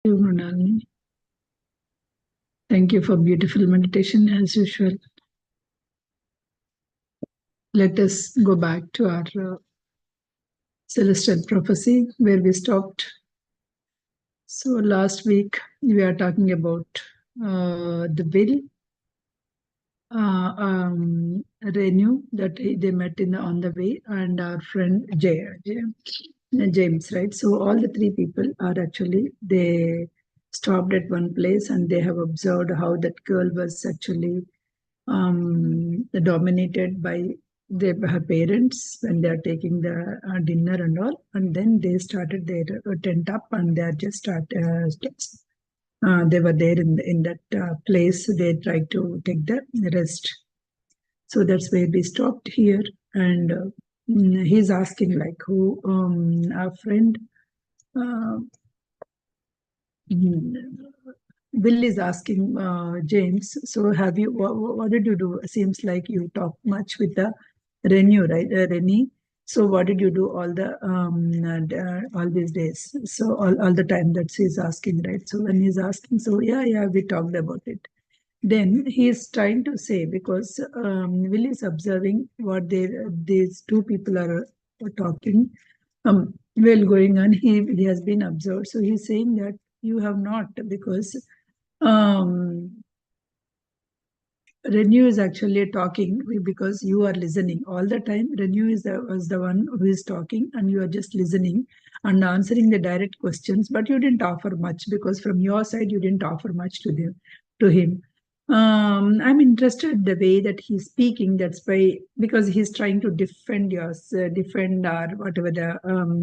You, Mrinalini. Thank you for beautiful meditation as usual. Let us go back to our Celestine Prophecy where we stopped. So last week we are talking about the will, Renu that they met on the way, and our friend James, right? So all the three people are actually, they stopped at one place and they have observed how that girl was actually dominated by her parents when they are taking the dinner and all, and then they started their tent up and they are just they were there in that place. They tried to take the rest. So that's where we stopped here, and he's asking like who our friend. Uh, Bill is asking James, so have you, what did you do? Seems like you talk much with the Renu, right? Reni. So what did you do all these days? So all the time that he's asking, right? So when he's asking, so yeah, we talked about it. Then he is trying to say, because Will is observing what these two people are talking, well going on. He has been observed. So he's saying that you have not, because um, Renu is actually talking because you are listening all the time. Renu was the one who is talking, and you are just listening and answering the direct questions. But you didn't offer much because from your side you didn't offer much to him. I'm interested the way that he's speaking. That's why, because he's trying to defend yours, defend or whatever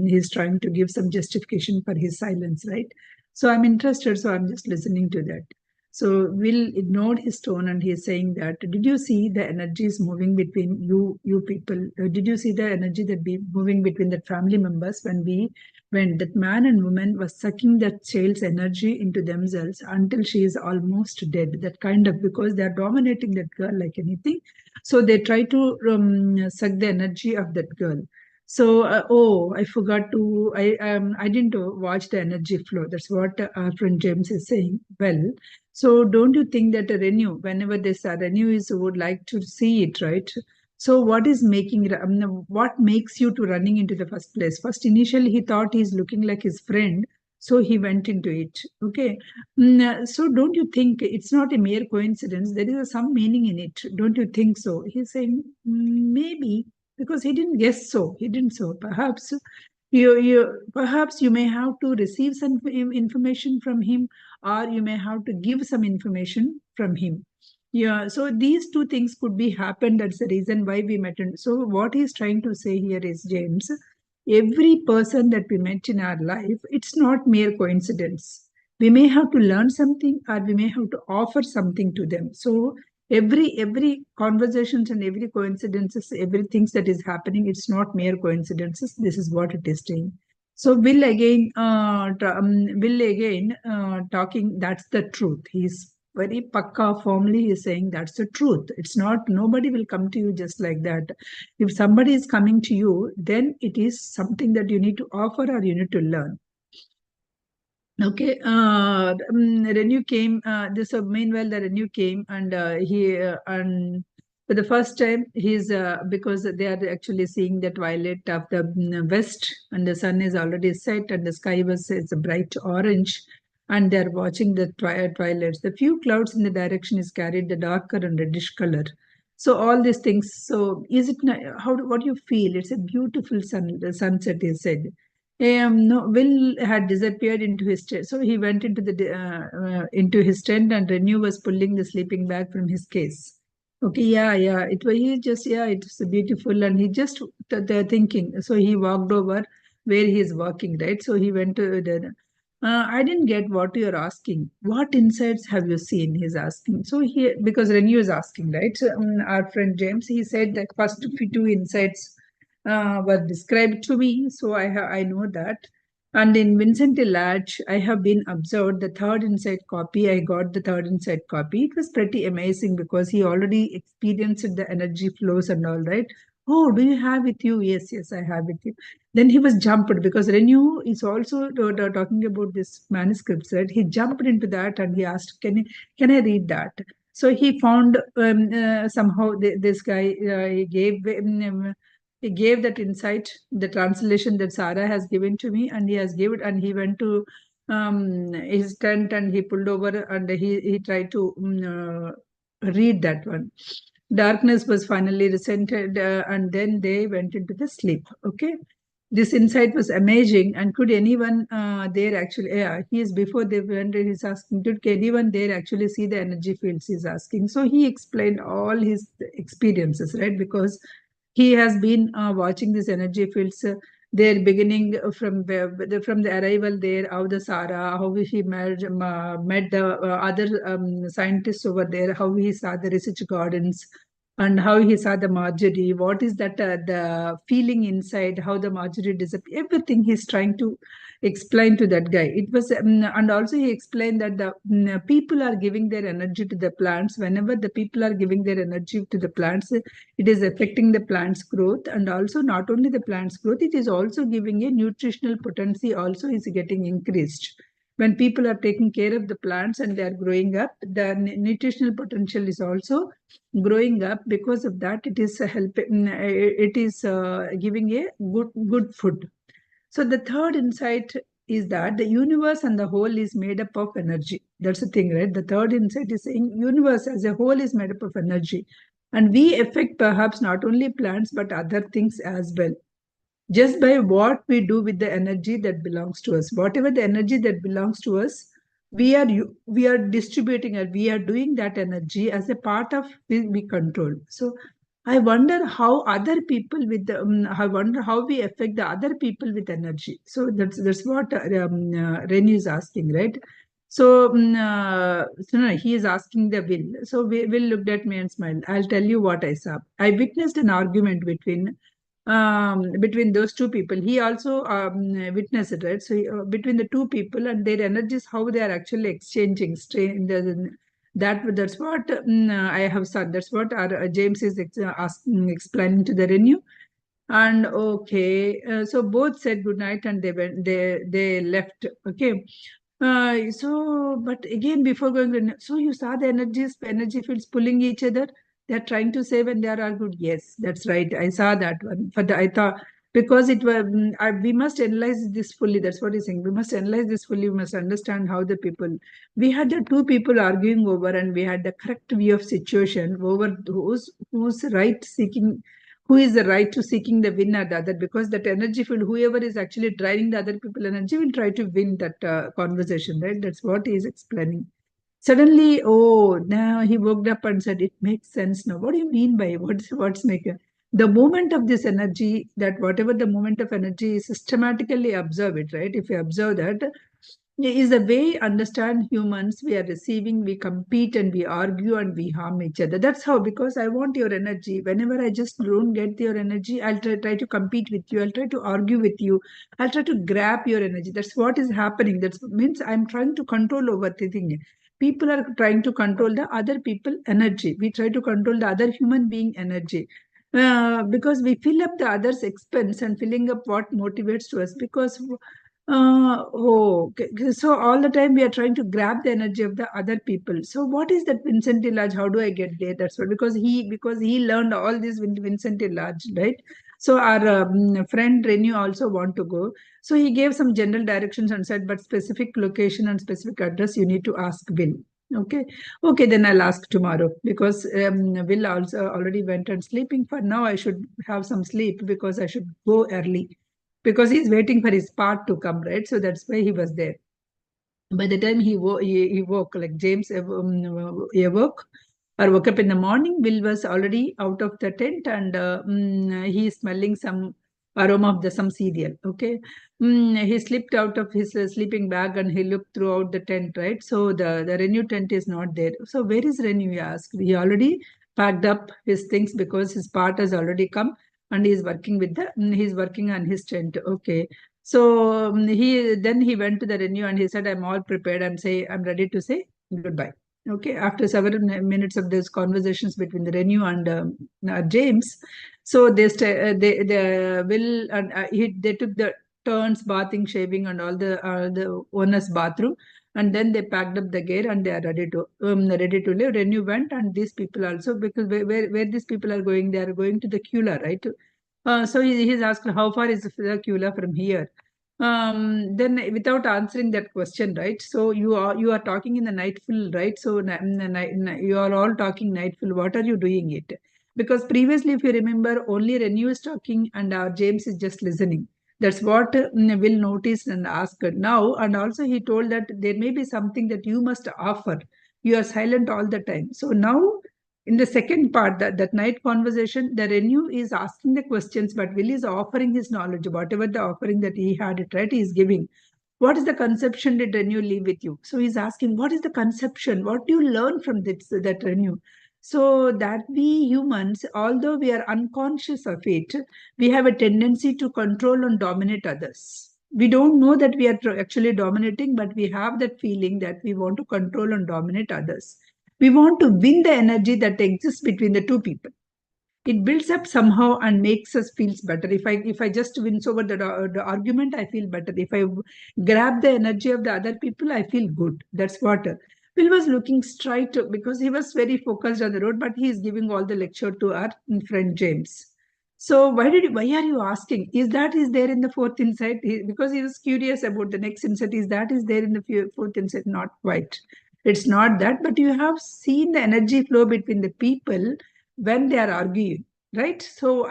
he's trying to give some justification for his silence, right? So I'm interested. So I'm just listening to that. So Will ignored his tone and he is saying that, did you see the energies moving between you people? Did you see the energy that be moving between the family members when that man and woman was sucking that child's energy into themselves until she is almost dead? That kind of, because they are dominating that girl like anything. So they try to suck the energy of that girl. So, I forgot to. I didn't watch the energy flow. That's what our friend James is saying. Well, so don't you think that a Renew, whenever this Renew is would like to see it, right? So what is making, what makes you to running into the first place? First, initially he thought he's looking like his friend, so he went into it. Okay, so don't you think it's not a mere coincidence? There is some meaning in it. Don't you think so? He's saying maybe because he didn't guess so. He didn't so. Perhaps you may have to receive some information from him, or you may have to give some information from him. Yeah, so these two things could be happened. That's the reason why we met. So what he's trying to say here is, James, every person that we met in our life, it's not mere coincidence. We may have to learn something, or we may have to offer something to them. So every conversations and every coincidences, everything that is happening, it's not mere coincidences. This is what it is saying. So Will again talking. That's the truth. He's very pakka, firmly. He's saying that's the truth. It's not. Nobody will come to you just like that. If somebody is coming to you, then it is something that you need to offer or you need to learn. Okay. Renu came. Meanwhile the Renu came and and for the first time he's because they are actually seeing the twilight of the west, and the sun is already set and the sky was it's a bright orange, and they're watching the twilights. The few clouds in the direction is carried the darker and reddish color. So all these things. So is it what do you feel? It's a beautiful sunset. He said. No, Will had disappeared into his tent. So he went into his tent, and Renu was pulling the sleeping bag from his case. Okay, yeah. It was he just it was beautiful, and he just thinking. So he walked over where he is working, right? So he went to the. I didn't get what you're asking. What insights have you seen? He's asking. So he, because Renu is asking, right? So, our friend James, he said that first two insights were described to me, so I know that. And in Vincent Latch, I have been observed the third insight copy. I got the third insight copy. It was pretty amazing because he already experienced the energy flows and all, right? Oh, do you have with you? Yes, I have with you. Then he was jumped because Renu is also talking about this manuscripts, right? He jumped into that and he asked, can I read that?" So he found somehow this guy he gave that insight, the translation that Sarah has given to me, and he has given it, and he went to his tent and he pulled over and he tried to read that one. Darkness was finally resented, and then they went into the sleep. Okay, this insight was amazing. And could anyone there actually, yeah, he is before they went, he's asking, could anyone there actually see the energy fields? He's asking. So he explained all his experiences, right? Because he has been watching these energy fields. Their beginning from the arrival there, how the Sarah, how he met the other scientists over there, how he saw the research gardens, and how he saw the Marjorie, what is that the feeling inside, how the Marjorie disappeared, everything he's trying to explain to that guy. It was, and also he explained that the people are giving their energy to the plants. Whenever the people are giving their energy to the plants, it is affecting the plant's growth, and also not only the plant's growth, it is also giving a nutritional potency also is getting increased. When people are taking care of the plants and they are growing up, the nutritional potential is also growing up. Because of that, it is helping, it is giving a good food. So the third insight is that the universe and the whole is made up of energy. That's the thing, right? The third insight is saying universe as a whole is made up of energy, and we affect perhaps not only plants but other things as well, just by what we do with the energy that belongs to us. Whatever the energy that belongs to us, we are distributing it, we are doing that energy as a part of we control. So I wonder how other people with the I wonder how we affect the other people with energy. So that's what Renu is asking, right? So, so no, he is asking the Will. So Will looked at me and smiled. I'll tell you what I saw. I witnessed an argument between those two people. He also witnessed it, right? So between the two people and their energies, how they are actually exchanging strain. That's what I have said. That's what our, James is explaining to the Renew. And okay, so both said good night and they left. Okay. So, but again, before going, so you saw the energy fields pulling each other. They're trying to say when they are all good. Yes, that's right. I saw that one. But I thought because it was, we must analyze this fully. That's what he's saying. We must analyze this fully. We must understand how the people. We had the two people arguing over, and we had the correct view of situation over who's right seeking, who is the right to seeking the win at the other, because that energy field, whoever is actually driving the other people energy will try to win that conversation, right? That's what he is explaining. Suddenly, oh, now he woke up and said, it makes sense now. What do you mean by what's making the movement of this energy, that whatever the movement of energy is systematically observe it, right? If you observe that, is the way understand humans. We are receiving, we compete and we argue and we harm each other. That's how, because I want your energy. Whenever I just don't get your energy, I'll try to compete with you, I'll try to argue with you, I'll try to grab your energy. That's what is happening. That means I'm trying to control over the thing. People are trying to control the other people energy, we try to control the other human being energy, because we fill up the other's expense and filling up what motivates to us. Because so all the time we are trying to grab the energy of the other people. So what is that Vincent Lodge? How do I get there? That's what, because he learned all this with Vincent Lodge, right? So our friend Renu also want to go. So he gave some general directions and said, but specific location and specific address you need to ask Will. Okay, okay, then I'll ask tomorrow, because Will also already went and sleeping. For now, I should have some sleep because I should go early, because he's waiting for his part to come, right? So that's why he was there. By the time he woke, like James awoke or woke up in the morning, Will was already out of the tent, and he is smelling some aroma of some cereal. Okay, he slipped out of his sleeping bag and he looked throughout the tent, right? So the Renew tent is not there. So where is Renew? He asked. He already packed up his things because his part has already come, and he's working with he's working on his tent. Okay. So he went to the Renew and he said, I'm all prepared. I'm ready to say goodbye. Okay, after several minutes of those conversations between the Renu and James, so they will and they took the turns bathing, shaving, and all the owner's bathroom, and then they packed up the gear and they are ready to leave. Renu went, and these people also, because where these people are going, they are going to the Kula, right? So he's asked how far is the Kula from here. Then without answering that question, right? So you are talking in the nightful, right? So you are all talking nightful. What are you doing it? Because previously, if you remember, only Renu is talking and James is just listening. That's what Will noticed and asked now. And also he told that there may be something that you must offer. You are silent all the time. So now in the second part, that night conversation, the Renu is asking the questions, but Will is offering his knowledge, whatever the offering that he had, it right, he is giving. What is the conception did Renu leave with you? So he's asking, what is the conception? What do you learn from this, that Renu? So that we humans, although we are unconscious of it, we have a tendency to control and dominate others. We don't know that we are actually dominating, but we have that feeling that we want to control and dominate others. We want to win the energy that exists between the two people. It builds up somehow and makes us feels better. If I just wins over the argument, I feel better. If I grab the energy of the other people, I feel good. That's what Will was looking straight because he was very focused on the road, but he is giving all the lecture to our friend James. So why are you asking? Is there in the fourth insight? Because he was curious about the next insight. Is there in the fourth insight? Not quite. It's not that, but you have seen the energy flow between the people when they are arguing, right? So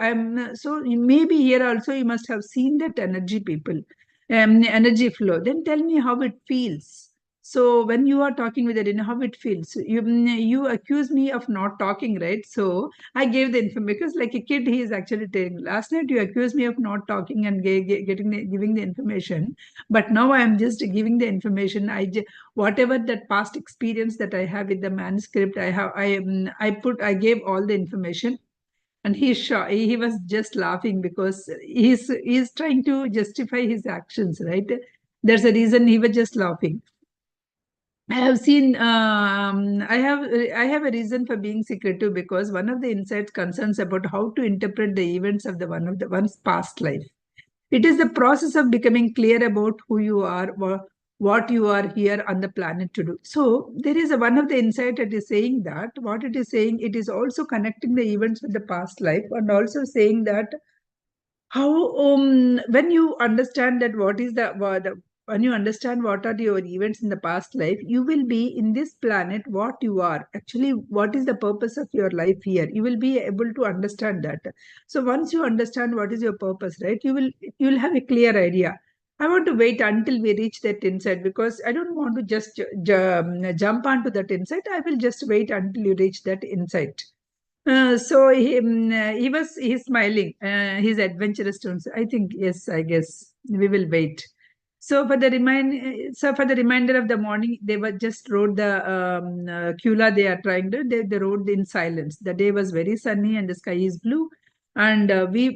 maybe here also you must have seen that energy, people, energy flow. Then tell me how it feels. So when you are talking with it, how it feels. You accuse me of not talking, right? So I gave the information because, like a kid, he is actually telling. Last night you accused me of not talking and giving the information, but now I am just giving the information. Whatever that past experience that I have with the manuscript, I gave all the information, and he was just laughing because he's trying to justify his actions, right? There's a reason he was just laughing. I have seen. I have a reason for being secretive because one of the insights concerns about how to interpret the events of the one's past life. It is the process of becoming clear about who you are, what you are here on the planet to do. So there is one of the insight that is saying that what it is saying, it is also connecting the events with the past life and also saying that how when you understand that when you understand what are your events in the past life, you will be in this planet what you are actually, what is the purpose of your life here, you will be able to understand that. So once you understand what is your purpose, right, you will have a clear idea. I want to wait until we reach that insight because I don't want to just jump onto that insight. I will just wait until you reach that insight. He's smiling. He's adventurous tones. I think yes. I guess we will wait. So for the reminder of the morning, they were just rode the Kula. They are trying to. They rode in silence. The day was very sunny and the sky is blue. And they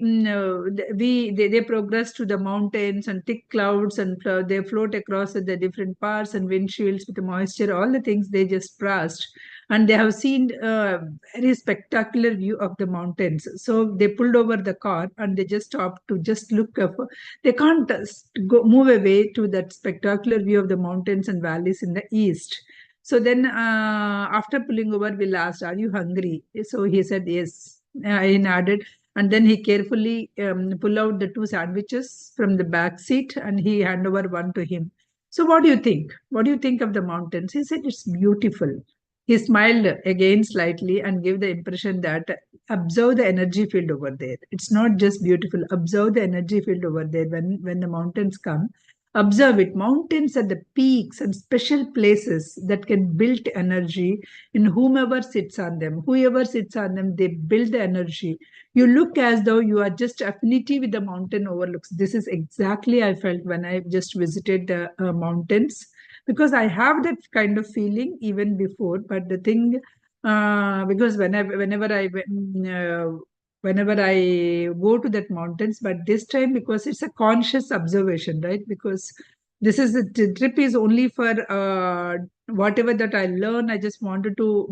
progressed to the mountains and thick clouds, and they float across the different parts and windshields with the moisture. All the things they just passed, and they have seen a very spectacular view of the mountains. So they pulled over the car and they just stopped to just look up. They can't move away to that spectacular view of the mountains and valleys in the east. So then, after pulling over, Will asked, "Are you hungry?" So he said, "Yes." He nodded, and then he carefully pulled out the two sandwiches from the back seat, and he handed over one to him. So, what do you think? What do you think of the mountains? He said, "It's beautiful." He smiled again slightly and gave the impression that observe the energy field over there. It's not just beautiful. Observe the energy field over there when the mountains come. Observe it. Mountains are the peaks and special places that can build energy in whomever sits on them. Whoever sits on them, they build the energy. You look as though you are just affinity with the mountain overlooks. This is exactly I felt when I just visited the mountains, because I have that kind of feeling even before. But the thing, because whenever I go to that mountains, but this time because it's a conscious observation, right? Because This is the trip is only for whatever that I learn. I just wanted to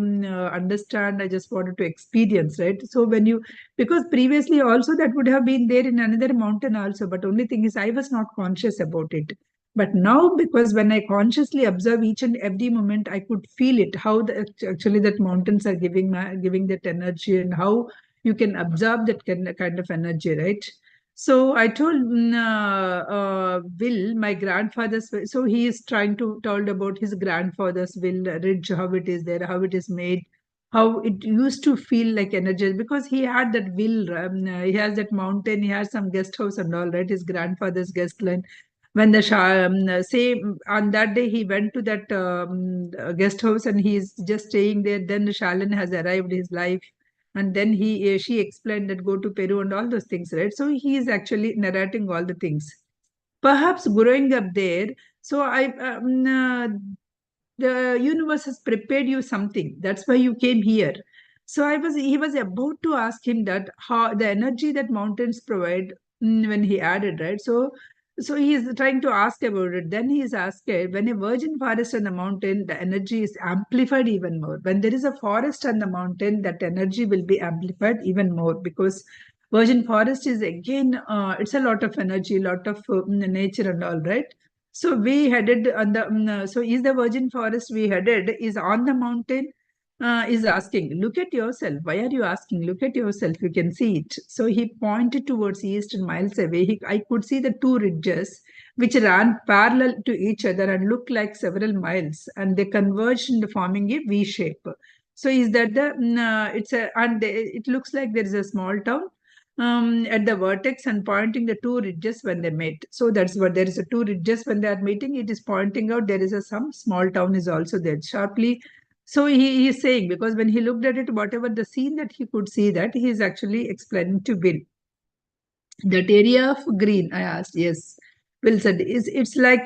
understand. I just wanted to experience, right? So when you, because previously also that would have been there in another mountain also, but only thing is I was not conscious about it. But now, because when I consciously observe each and every moment, I could feel it, how actually that mountains are giving that energy, and how you can absorb that kind of energy, right? So I told Will, my grandfather's will. So he is trying to told about his grandfather's will, ridge, how it is there, how it is made, how it used to feel like energy, because he had that will. He has that mountain, he has some guest house and all, right? His grandfather's guest line. When the say on that day he went to that guest house and he is just staying there. Then the Shalan has arrived his life, and then she explained that go to Peru and all those things, right? So he is actually narrating all the things. Perhaps growing up there, so the universe has prepared you something. That's why you came here. So he was about to ask him that how the energy that mountains provide, when he added, right? So he is trying to ask about it. Then he is asked, when a virgin forest on the mountain, the energy is amplified even more. When there is a forest on the mountain, that energy will be amplified even more, because virgin forest is again, it's a lot of energy, lot of nature and all, right? So we headed on the, so is the virgin forest we headed is on the mountain, is asking, look at yourself. Why are you asking? Look at yourself. You can see it. So he pointed towards east and miles away. I could see the two ridges which ran parallel to each other and looked like several miles, and they converged into forming a V shape. So is that the, it's a, and it looks like there is a small town at the vertex and pointing the two ridges when they meet. So that's what there is a two ridges when they are meeting. It is pointing out there is a some small town is also there sharply. So he is saying, because when he looked at it, whatever the scene that he could see, that he is actually explaining to Bill. That area of green, I asked. Yes, Will said, is it's like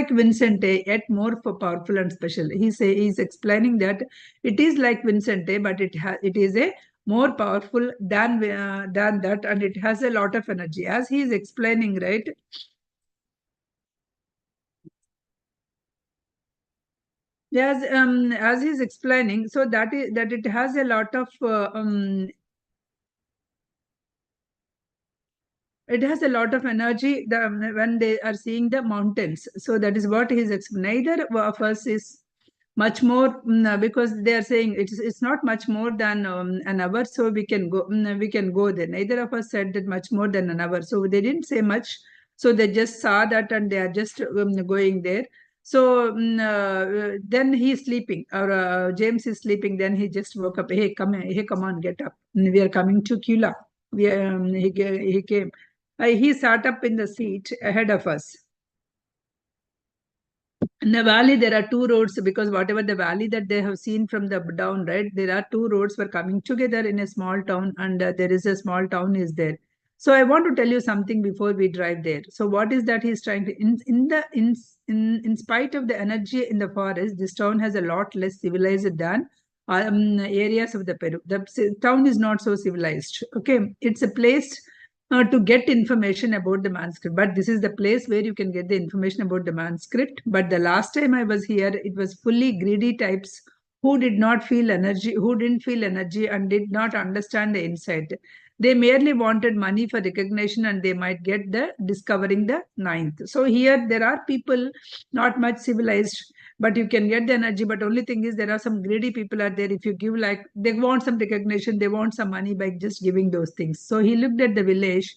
Vincente, yet more powerful and special. He's explaining that it is like Vincente, but it is a more powerful than that, and it has a lot of energy. As he is explaining, right? Yes, as he's explaining, so that it has a lot of it has a lot of energy when they are seeing the mountains. So that is what he's explaining. Neither of us is much more, because they are saying it's not much more than an hour, so we can go there. Neither of us said that much more than an hour, so they didn't say much. So they just saw that and they are just going there. So then he's sleeping, or James is sleeping. Then he just woke up. Hey, come here. Hey, come on, get up. We are coming to Kula. He came. He sat up in the seat ahead of us. In the valley, there are two roads, because whatever the valley that they have seen from the down, right? There are two roads were coming together in a small town, and there is a small town is there. So I want to tell you something before we drive there. So what is that he's trying to in spite of the energy in the forest, this town has a lot less civilized than areas of the Peru. The town is not so civilized. Okay, it's a place to get information about the manuscript. But this is the place where you can get the information about the manuscript. But the last time I was here, it was fully greedy types who did not feel energy, who didn't feel energy and did not understand the insight. They merely wanted money for recognition, and they might get the discovering the ninth. So here there are people not much civilized, but you can get the energy. But only thing is, there are some greedy people out there. If you give, like, they want some recognition, they want some money by just giving those things. So he looked at the village.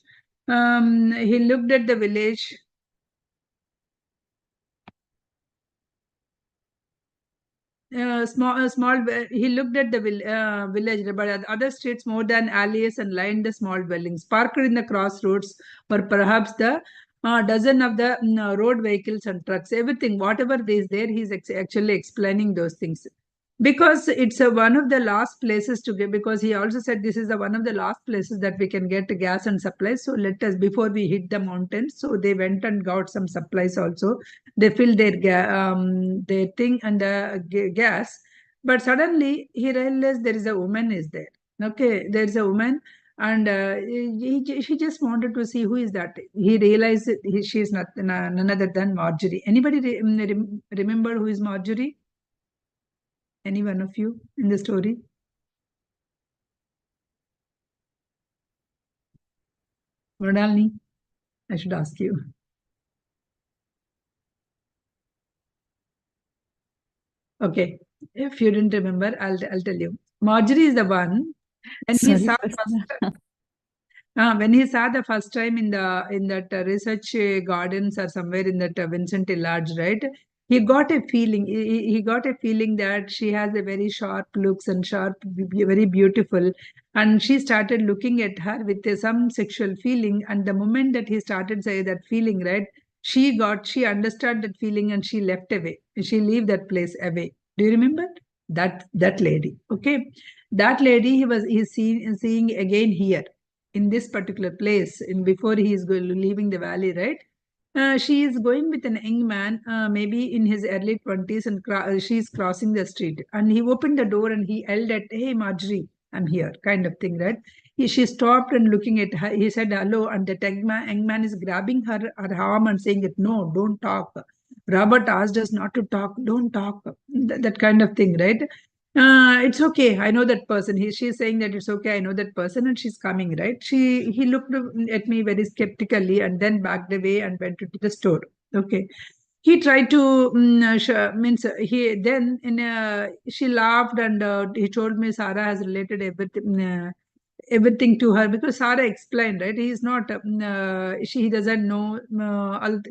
He looked at the village. He looked at the village, but at other streets more than alleys and lined the small dwellings. Parked in the crossroads were perhaps the dozen of the road vehicles and trucks. Everything, whatever is there, he's actually explaining those things. Because it's one of the last places to get, because he also said this is one of the last places that we can get gas and supplies. So let us, before we hit the mountains, so they went and got some supplies also. They filled their thing and the gas. But suddenly he realized there is a woman is there. Okay, there is a woman. And she just wanted to see who is that. He realized that she is none other than Marjorie. Anybody remember who is Marjorie? Any one of you in the story? Mrinalini, I should ask you. Okay, if you didn't remember, I'll tell you. Marjorie is the one, and he Sorry, saw Prasanna. when he saw the first time in that research gardens or somewhere in that Vincent Lodge, right? He got a feeling. He got a feeling that she has a very sharp looks and sharp, very beautiful, and she started looking at her with some sexual feeling. And the moment that he started say that feeling, right? She understood that feeling and she left away. She leave that place away. Do you remember that lady? Okay, that lady he's seeing again here in this particular place in before he is leaving the valley, right? She is going with an young man, maybe in his early 20s, and she is crossing the street. And he opened the door and he yelled at, "Hey, Marjorie, I'm here," kind of thing, right? She stopped and looking at her. He said, "Hello," and the young man is grabbing her arm and saying that, "No, don't talk. Robert asked us not to talk. Don't talk." That kind of thing, right? It's okay. I know that person. She's saying that it's okay. I know that person, and she's coming, right? He looked at me very skeptically, and then backed away and went into the store. Okay. He tried to means he then in she laughed and he told me Sarah has related everything to her because Sarah explained, right? He is not, she doesn't know,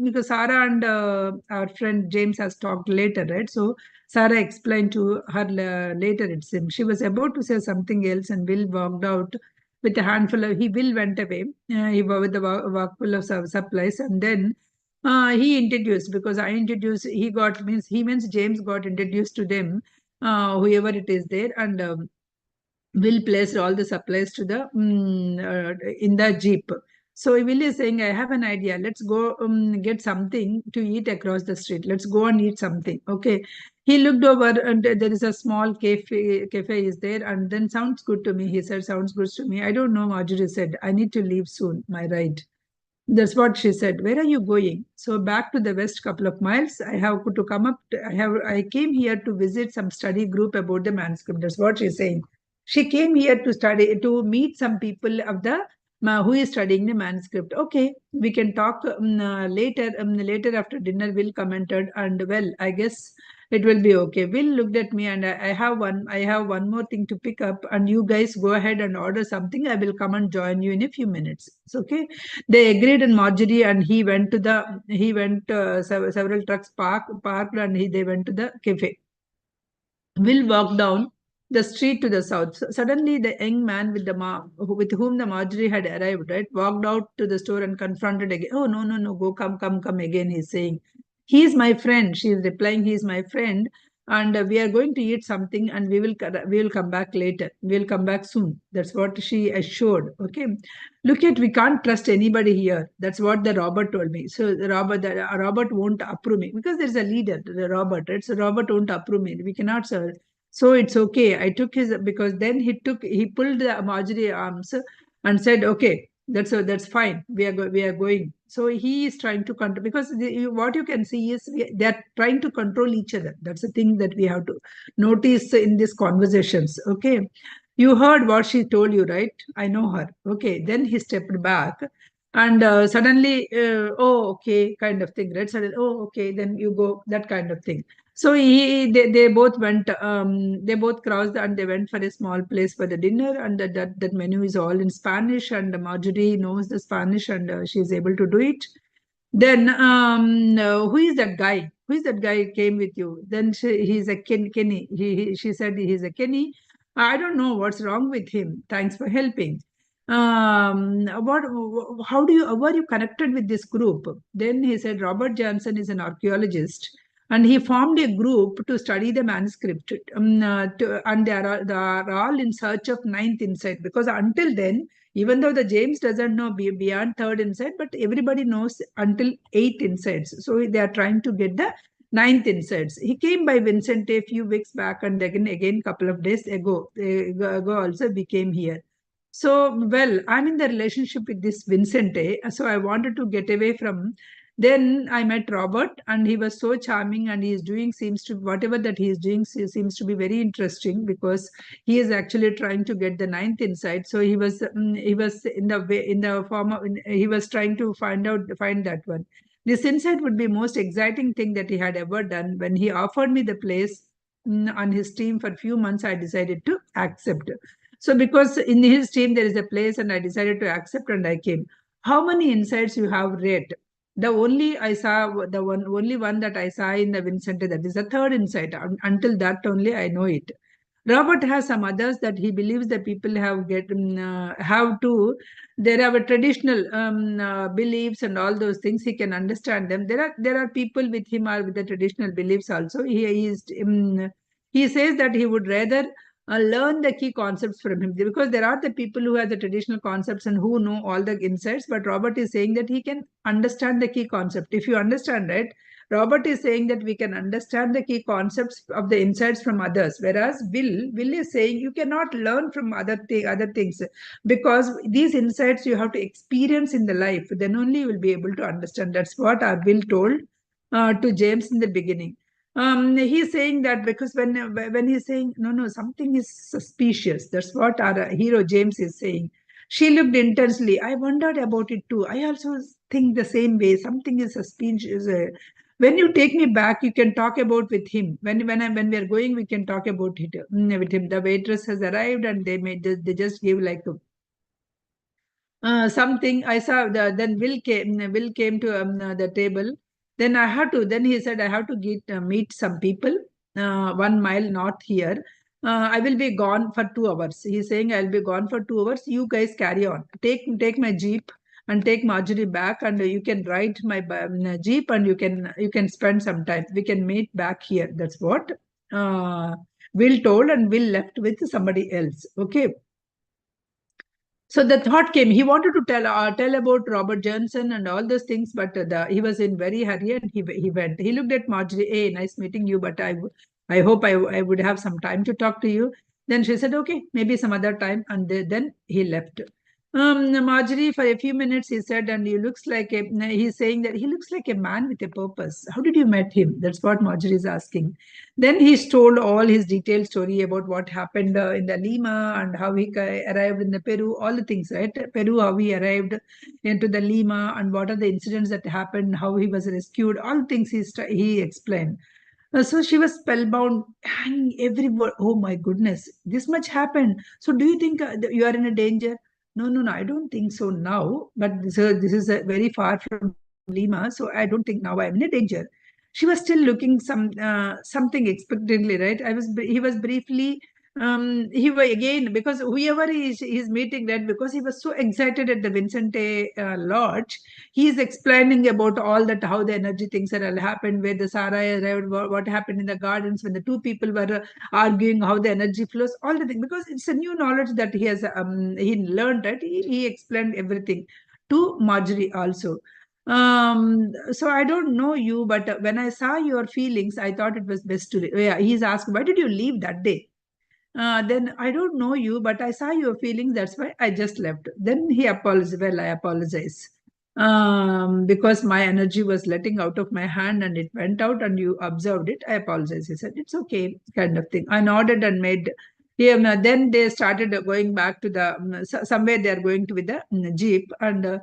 because Sarah and our friend James has talked later, right? So Sarah explained to her later, it seemed. She was about to say something else and Will walked out with a handful of, Will went away he with a walk full of supplies, and then he introduced, because I introduced, he means James got introduced to them, whoever it is there, and Will placed all the supplies to the in the jeep. So Will is saying, "I have an idea. Let's go get something to eat across the street. Let's go and eat something." Okay. He looked over and there is a small cafe is there, and then sounds good to me. He said, "Sounds good to me." I don't know. Marjorie said, "I need to leave soon. My ride." That's what she said. "Where are you going?" "So back to the west couple of miles. I have to come up. I came here to visit some study group about the manuscript." That's what she's saying. She came here to study, to meet some people of the who is studying the manuscript. "Okay, we can talk later. Later after dinner," Will commented. And well, I guess it will be okay. Will looked at me and I have one more thing to pick up. And you guys go ahead and order something. I will come and join you in a few minutes. It's okay. They agreed, and Marjorie and he went several trucks parked, and they went to the cafe. Will walked down the street to the south. Suddenly, the young man with whom the Marjorie had arrived, right, walked out to the store and confronted again. "Oh, no, no, no, go, come again," he's saying. "He is my friend." She is replying, "He is my friend, and we are going to eat something, and we will come back later. We will come back soon." That's what she assured. Okay. "Look at, we can't trust anybody here." That's what the Robert told me. So Robert won't approve me because there's a leader, the Robert, right? So Robert won't approve me. We cannot serve. So it's okay. I took his, because then he pulled the Marjorie arms and said, "Okay, that's fine. We are going." So he is trying to control, because what you can see is they are trying to control each other. That's the thing that we have to notice in these conversations. Okay. "You heard what she told you, right? I know her." Okay. Then he stepped back and suddenly, "Oh, okay," kind of thing, right? Suddenly, "Oh, okay, then you go," that kind of thing. So they both went, they both crossed and they went for a small place for the dinner. And that menu is all in Spanish. And Marjorie knows the Spanish and she is able to do it. Then, who is that guy? Who is that guy came with you? Then he's a Kenny. She said he's a Kenny. "I don't know what's wrong with him. Thanks for helping." What? How were you connected with this group? Then he said, "Robert Johnson is an archaeologist, and he formed a group to study the manuscript. And they are all in search of ninth insight, because until then, even though the James doesn't know beyond third insight, but everybody knows until eighth insights. So they are trying to get the ninth insights." He came by Vincent a few weeks back, and again couple of days ago also became here. So, well, I'm in the relationship with this Vincente. So I wanted to get away from. Then I met Robert, and he was so charming, and he is doing seems to whatever that he is doing seems to be very interesting because he is actually trying to get the ninth insight. So he was in the way in the form of he was trying to find that one. This insight would be most exciting thing that he had ever done. When he offered me the place on his team for a few months, I decided to accept. So because in his team there is a place and I decided to accept and I came. How many insights you have read? The only I saw the one only one that I saw in the Vincente, that is the third insight. Until that only I know it. Robert has some others that he believes that people have to. There are traditional beliefs and all those things. He can understand them. There are people with him are with the traditional beliefs also. He says that he would rather learn the key concepts from him because there are the people who have the traditional concepts and who know all the insights. But Robert is saying that he can understand the key concept. If you understand it, Robert is saying that we can understand the key concepts of the insights from others, whereas Will is saying you cannot learn from other things because these insights you have to experience in the life. Then only you will be able to understand. That's what our Will told to James in the beginning. He's saying that because when he's saying no, something is suspicious. That's what our hero James is saying. She looked intensely. I wondered about it too. I also think the same way. Something is suspicious. When you take me back, you can talk about with him. When we are going, we can talk about it with him. The waitress has arrived, and they just give like something. I saw then Will came to the table. Then I had to. Then he said I have to meet some people 1 mile north here. I will be gone for 2 hours. He's saying I'll be gone for 2 hours. You guys carry on. Take my jeep and take Marjorie back, and you can ride my jeep, and you can spend some time. We can meet back here. That's what Will told, and Will left with somebody else. Okay. So the thought came. He wanted to tell about Robert Johnson and all those things, but he was in very hurry and he went. He looked at Marjorie. Hey, nice meeting you, but I hope I would have some time to talk to you. Then she said, okay, maybe some other time, and then he left. Marjorie, for a few minutes, he said, and he looks like a. He's saying that he looks like a man with a purpose. How did you met him? That's what Marjorie is asking. Then he's told all his detailed story about what happened in the Lima and how he arrived in the Peru, all the things, right? Peru, how he arrived into the Lima and what are the incidents that happened, how he was rescued, all things he explained. So she was spellbound, hanging every word. Oh my goodness, this much happened. So do you think you are in a danger? No, no, no, I don't think so now. But this is very far from Lima, so I don't think now I'm in a danger. She was still looking something expectantly, right? He was briefly he was again because whoever he's meeting, that because he was so excited at the Vincente lodge, he is explaining about all that, how the energy things that all happened, where the Sarah arrived, what happened in the gardens when the two people were arguing, how the energy flows, all the things, because it's a new knowledge that he learned, that he explained everything to Marjorie also. So I don't know you, but when I saw your feelings, I thought it was best to yeah, he's asked, why did you leave that day? Then I don't know you, but I saw your feelings. That's why I just left. Then he apologized. Well, I apologize. Because my energy was letting out of my hand and it went out and you observed it. I apologize. He said, it's okay, kind of thing. I nodded and made. Yeah, then they started going back to the somewhere they are going to with the jeep, and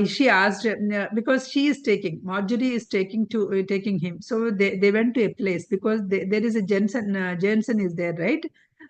she asked because she is taking Marjorie is taking him, so they went to a place because there is a Jensen is there, right?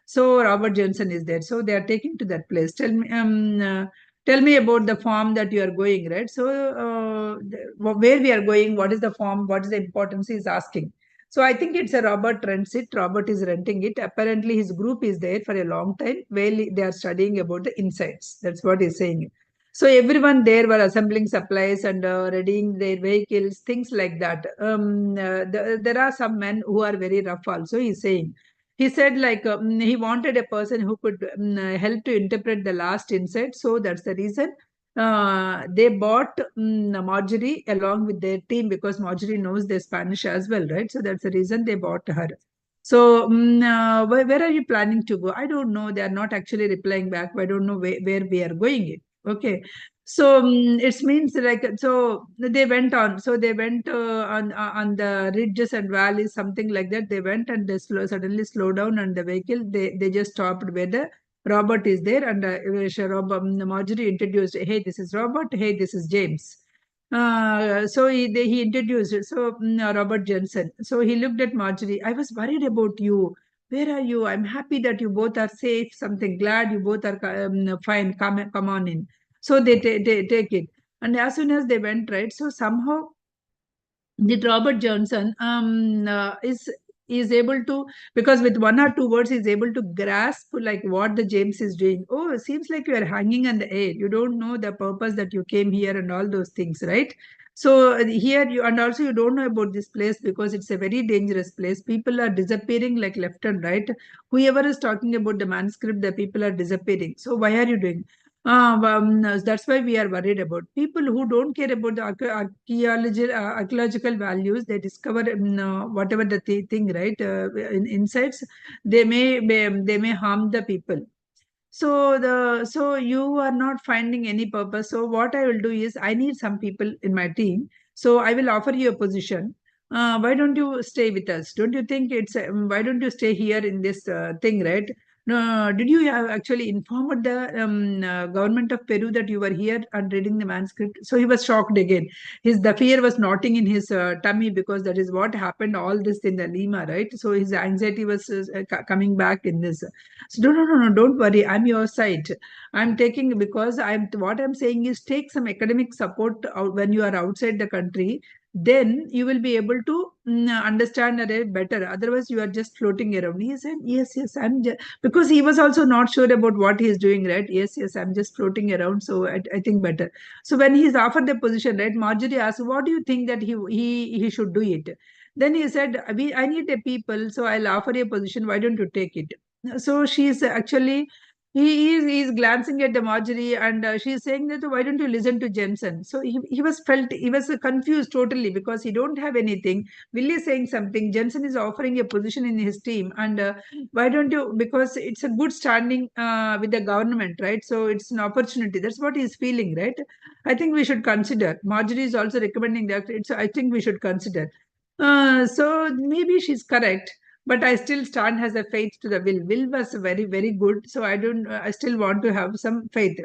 So Robert Jensen is there, so they are taking to that place. Tell me about the farm that you are going, right? So where we are going, what is the farm, what is the importance, he is asking. So I think it's a Robert rents it. Robert is renting it. Apparently, his group is there for a long time. Well, they are studying about the insights. That's what he's saying. So everyone there were assembling supplies and readying their vehicles, things like that. There are some men who are very rough also, he's saying. He said like he wanted a person who could help to interpret the last insight. So that's the reason they bought Marjorie along with their team because Marjorie knows the Spanish as well, right? So that's the reason they bought her. So, where are you planning to go? I don't know. They are not actually replying back. I don't know where we are going. Okay. So it means like so they went on. So they went on the ridges and valleys, something like that. They went and they suddenly slowed down, and the vehicle they just stopped where the Robert is there, and Marjorie introduced, "Hey, this is Robert. Hey, this is James." So he introduced it. So Robert Jensen. So he looked at Marjorie. I was worried about you. Where are you? I'm happy that you both are safe. Something glad you both are fine. Come on in. So they take it. And as soon as they went, right, so somehow did Robert Johnson is able to, because with one or two words he's able to grasp like what the James is doing. Oh, it seems like you are hanging on the air. You don't know the purpose that you came here and all those things, right? So here you, and also you don't know about this place because it's a very dangerous place. People are disappearing like left and right. Whoever is talking about the manuscript, the people are disappearing. So why are you doing? That's why we are worried about people who don't care about the archaeological values. They discover whatever the thing, right? Insights, they may harm the people. So you are not finding any purpose. So what I will do is I need some people in my team. So I will offer you a position. Why don't you stay with us? Don't you think it's why don't you stay here in this thing, right? No, did you have actually informed the government of Peru that you were here and reading the manuscript? So he was shocked again. His the fear was knotting in his tummy because that is what happened. All this in the Lima, right? So his anxiety was coming back in this. So no, don't worry. I'm your side. I'm taking because I'm what I'm saying is take some academic support out when you are outside the country. Then you will be able to understand it better. Otherwise, you are just floating around. He said, yes, because he was also not sure about what he is doing, right? Yes, I'm just floating around. So I think better. So when he's offered the position, right? Marjorie asked, what do you think that he should do it? Then he said, I need a people, so I'll offer you a position. Why don't you take it? So she's actually he is glancing at the Marjorie, and she's saying that why don't you listen to Jensen? So he was confused totally because he don't have anything. Willie is saying something. Jensen is offering a position in his team, and why don't you? Because it's a good standing with the government, right? So it's an opportunity. That's what he's feeling, right? I think we should consider. Marjorie is also recommending that. It's I think we should consider. So maybe she's correct, but I still stand as a faith to the will. Will was very good, so I don't. I still want to have some faith.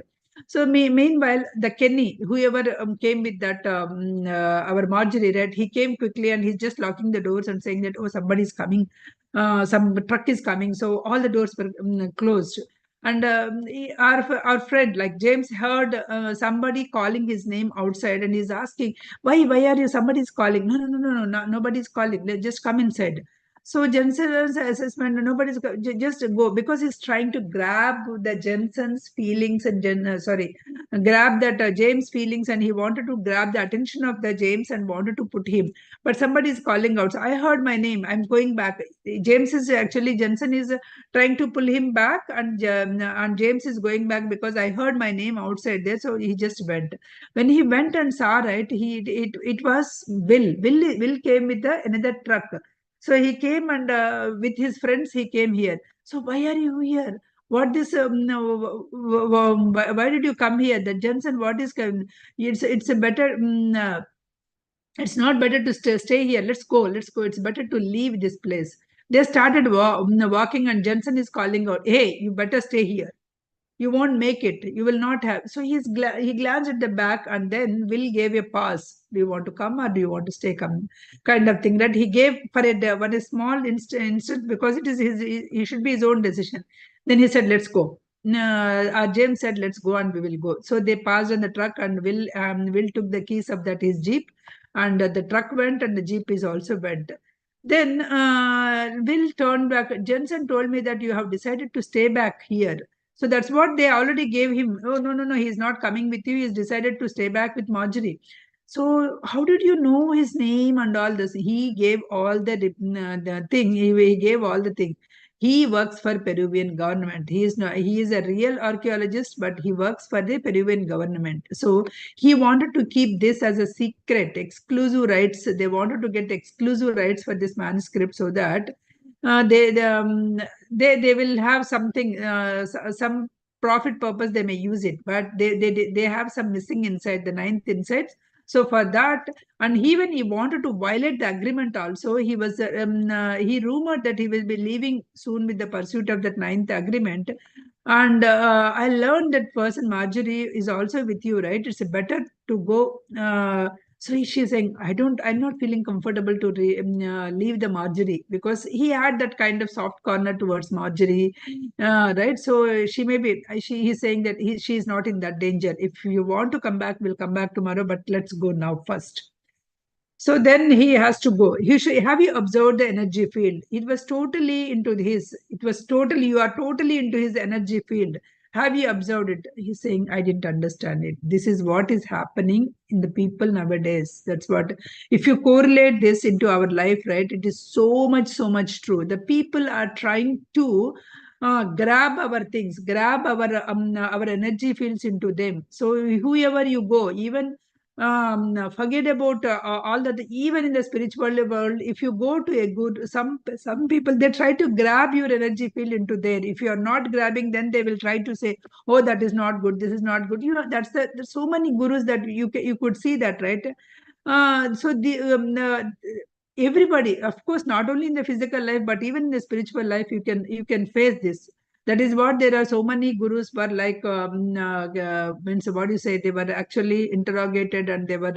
So meanwhile, the Kenny, whoever came with that our Marjorie, right? He came quickly and he's just locking the doors and saying that oh somebody's coming, some truck is coming. So all the doors were closed. And our friend like James heard somebody calling his name outside, and he's asking why are you, somebody's calling. No, nobody's calling, just come inside. So Jensen's assessment, nobody's just go, because he's trying to grab the Jensen's feelings and grab that James feelings, and he wanted to grab the attention of the James and wanted to put him. But somebody is calling out. So I heard my name. I'm going back. James is actually Jensen is trying to pull him back, and James is going back because I heard my name outside there. So he just went. When he went and saw, right, it was Will. Will came with another truck. So he came and with his friends he came here. So why are you here? What this? No, why did you come here? The Johnson, what is? It's a better. It's not better to stay here. Let's go. It's better to leave this place. They started walking, and Johnson is calling out, "Hey, you better stay here. You won't make it. You will not have." So he glanced at the back, and then Will gave a pause. Do you want to come or do you want to stay? Come, kind of thing that he gave for a small instant because it is his. He should be his own decision. Then he said, "Let's go." James said, "Let's go," and we will go. So they passed on the truck, and Will took the keys of that his jeep, and the truck went, and the jeep is also went. Then Will turned back. Jensen told me that you have decided to stay back here. So that's what they already gave him. Oh, no, he's not coming with you. He's decided to stay back with Marjorie. So how did you know his name and all this? He gave all the thing. He gave all the thing. He works for Peruvian government. He is not. He is a real archaeologist, but he works for the Peruvian government. So he wanted to keep this as a secret, exclusive rights. They wanted to get exclusive rights for this manuscript so that they will have something, some profit purpose they may use it, but they have some missing inside, the ninth insights. So for that, and even he wanted to violate the agreement also. He rumored that he will be leaving soon with the pursuit of that ninth agreement. And I learned that person Marjorie is also with you, right? It's better to go. So she's saying, I'm not feeling comfortable to leave the Marjorie, because he had that kind of soft corner towards Marjorie, right? So she may be, he's saying that she's not in that danger. If you want to come back, we'll come back tomorrow, but let's go now first. So then he has to go. Have you observed the energy field? You are totally into his energy field. Have you observed it? He's saying, I didn't understand it. This is what is happening in the people nowadays. That's what, if you correlate this into our life, right, it is so much true. The people are trying to grab our things, grab our energy fields into them. So whoever you go, even forget about all that. Even in the spiritual world, if you go to a good, some people, they try to grab your energy field into there. If you are not grabbing, then they will try to say, oh, that is not good, this is not good. There's so many gurus that you could see that, right? So the everybody, of course, not only in the physical life, but even in the spiritual life, you can face this. That is what there are so many gurus were like, means what do you say, they were actually interrogated and they were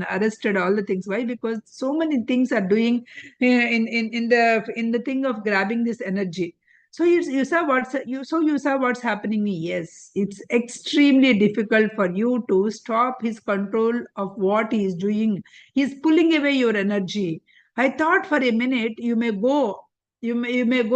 arrested, all the things. Why? Because so many things are doing in the thing of grabbing this energy. So you saw what's happening. Yes, it's extremely difficult for you to stop his control of what he is doing. He's pulling away your energy. I thought for a minute you may go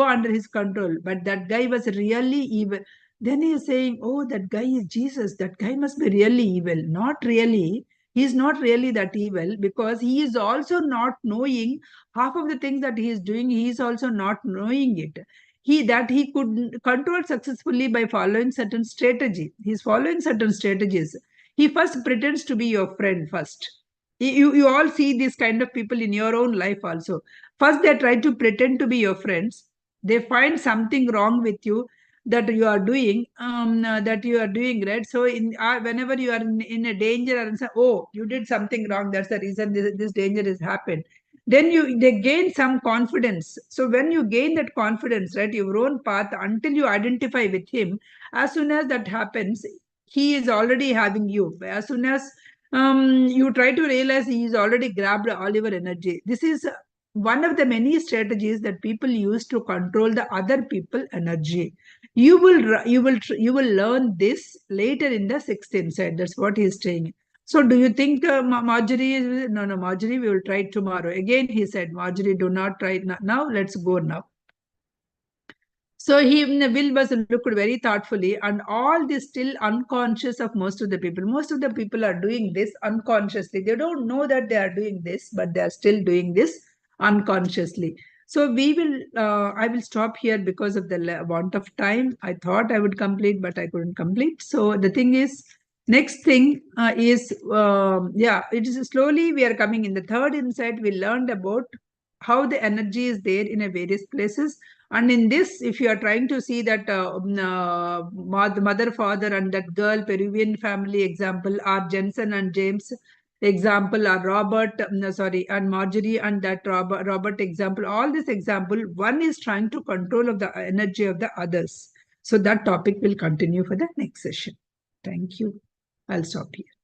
under his control, but that guy was really evil. Then he is saying, oh, that guy is Jesus, that guy must be really evil. Not really. He's not really that evil, because he is also not knowing half of the things that he is doing. He is also not knowing it. He could control successfully by following certain strategy. He's following certain strategies. He first pretends to be your friend first. You all see these kind of people in your own life also. First, they try to pretend to be your friends. They find something wrong with you that you are doing, right? So, whenever you are in a danger and say, "Oh, you did something wrong. That's the reason this danger has happened." Then they gain some confidence. So when you gain that confidence, right, your own path, until you identify with him, as soon as that happens, he is already having you. As soon as you try to realize, he is already grabbed all your energy. This is one of the many strategies that people use to control the other people energy. You will learn this later in the sixth insight. That's what he's saying. So do you think Marjorie is, no, Marjorie, we will try tomorrow. Again, he said, Marjorie, do not try now. Let's go now. So Will was looked very thoughtfully, and all this still unconscious of most of the people. Most of the people are doing this unconsciously. They don't know that they are doing this, but they are still doing this unconsciously. So I will stop here because of the want of time. I thought I would complete, but I couldn't complete. So the thing is, next thing is, it is slowly we are coming in the third insight. We learned about how the energy is there in a various places. And in this, if you are trying to see that mother, father, and that girl, Peruvian family example, are Jensen and James example, are and Marjorie and that Robert example, all this example, one is trying to control of the energy of the others. So that topic will continue for the next session. Thank you. I'll stop here.